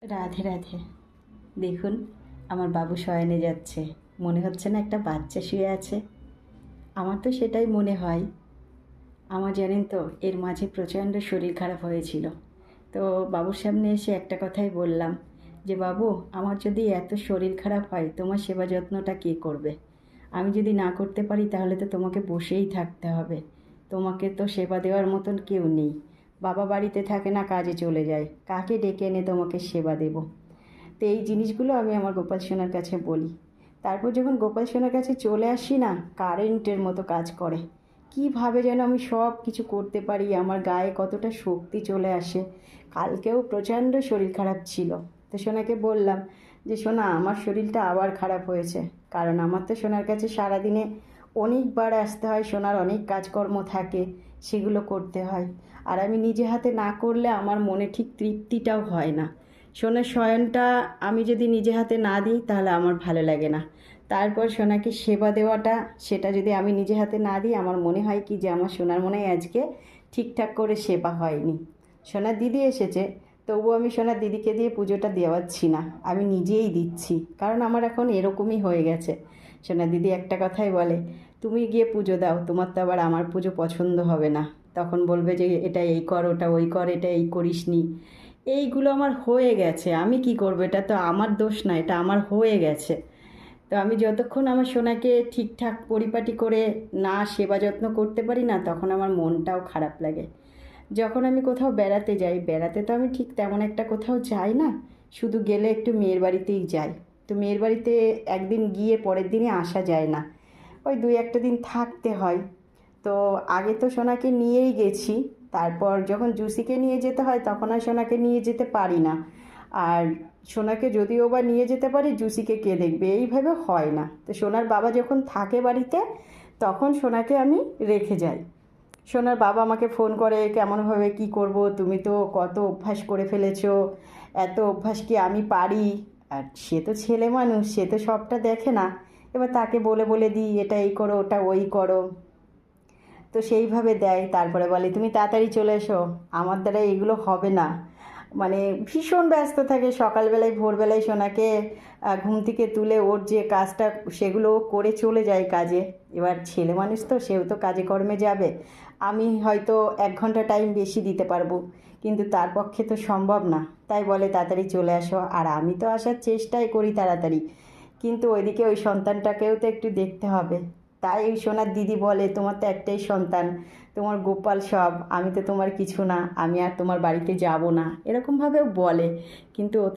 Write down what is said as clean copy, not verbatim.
রাধে রাধে। দেখুন, আমার বাবু শয়নে যাচ্ছে। মনে হচ্ছে না একটা বাচ্চা শুয়ে আছে? আমার তো সেটাই মনে হয়। আমার জানেন তো, এর মাঝে প্রচণ্ড শরীর খারাপ হয়েছিল। তো বাবুর সামনে এসে একটা কথাই বললাম যে, বাবু, আমার যদি এত শরীর খারাপ হয়, তোমার সেবা যত্নটা কে করবে? আমি যদি না করতে পারি তাহলে তো তোমাকে বসেই থাকতে হবে। তোমাকে তো সেবা দেওয়ার মতন কেউ নেই। বাবা বাড়িতে থাকে না, কাজে চলে যায়। কাকে ডেকে এনে তোমাকে সেবা দেব? তো এই জিনিসগুলো আমি আমার গোপাল সোনার কাছে বলি। তারপর যখন গোপাল সোনার কাছে চলে আসি না, কারেন্টের মতো কাজ করে। কীভাবে যেন আমি সব কিছু করতে পারি, আমার গায়ে কতটা শক্তি চলে আসে। কালকেও প্রচণ্ড শরীর খারাপ ছিল। তো সোনাকে বললাম যে, সোনা, আমার শরীরটা আবার খারাপ হয়েছে। কারণ আমার তো সোনার কাছে সারাদিনে অনেকবার আসতে হয়, সোনার অনেক কাজকর্ম থাকে, সেগুলো করতে হয়। আর আমি নিজে হাতে না করলে আমার মনে ঠিক তৃপ্তিটাও হয় না। সোনার শয়নটা আমি যদি নিজে হাতে না দিই তাহলে আমার ভালো লাগে না। তারপর সোনাকে সেবা দেওয়াটা, সেটা যদি আমি নিজে হাতে না দিই, আমার মনে হয় কি যে আমার সোনার মনে হয় আজকে ঠিকঠাক করে সেবা হয়নি। সোনার দিদি এসেছে, তবুও আমি সোনার দিদিকে দিয়ে পুজোটা দেওয়াচ্ছি না, আমি নিজেই দিচ্ছি। কারণ আমার এখন এরকমই হয়ে গেছে। সোনার দিদি একটা কথাই বলে, তুমি গিয়ে পুজো দাও, তোমার তো আবার আমার পুজো পছন্দ হবে না। তখন বলবে যে এটা এই কর, ওটা ওই কর, এটা এই করিসনি। এইগুলো আমার হয়ে গেছে, আমি কি করবো? এটা তো আমার দোষ না, এটা আমার হয়ে গেছে। তো আমি যতক্ষণ আমার সোনাকে ঠিকঠাক পরিপাটি করে না সেবা যত্ন করতে পারি না, তখন আমার মনটাও খারাপ লাগে। যখন আমি কোথাও বেড়াতে যাই, বেড়াতে তো আমি ঠিক তেমন একটা কোথাও যাই না, শুধু গেলে একটু মেয়ের বাড়িতেই যাই। তো মেয়ের বাড়িতে একদিন গিয়ে পরের দিনে আসা যায় না, ওই 2-1 দিন থাকতে হয়। তো আগে তো সোনাকে নিয়েই গেছি, তারপর যখন জুসিকে নিয়ে যেতে হয় তখন আর সোনাকে নিয়ে যেতে পারি না। আর সোনাকে যদিও বা নিয়ে যেতে পারি, জুসিকে কে দেখবে, এইভাবে হয় না। তো সোনার বাবা যখন থাকে বাড়িতে, তখন সোনাকে আমি রেখে যাই। সোনার বাবা আমাকে ফোন করে, কেমনভাবে কি করব, তুমি তো কত অভ্যাস করে ফেলেছো, এত অভ্যাস কি আমি পারি? আর সে তো ছেলে মানুষ, সে তো সবটা দেখে না। এবার তাকে বলে বলে দিই, এটা এই করো, ওটা ওই করো। তো সেইভাবে দেয়, তারপরে বলে তুমি তাড়াতাড়ি চলে এসো, আমার দ্বারা এগুলো হবে না। মানে ভীষণ ব্যস্ত থাকে। সকালবেলায় ভোরবেলায় সোনাকে ঘুম থেকে তুলে ওর যে কাজটা, সেগুলো ও করে চলে যায় কাজে। এবার ছেলে মানুষ তো, সেও তো কাজে কর্মে যাবে। আমি হয়তো 1 ঘন্টা টাইম বেশি দিতে পারবো, কিন্তু তার পক্ষে তো সম্ভব না। তাই বলে তাড়াতাড়ি চলে আসো, আর আমি তো আসার চেষ্টাই করি তাড়াতাড়ি, কিন্তু ওইদিকে ওই সন্তানটাকেও তো একটু দেখতে হবে। তাই ওই সোনার দিদি বলে, তোমার তো একটাই সন্তান, তোমার গোপাল সব, আমি তো তোমার কিছু না, আমি আর তোমার বাড়িতে যাব না, এরকমভাবেও বলে। কিন্তু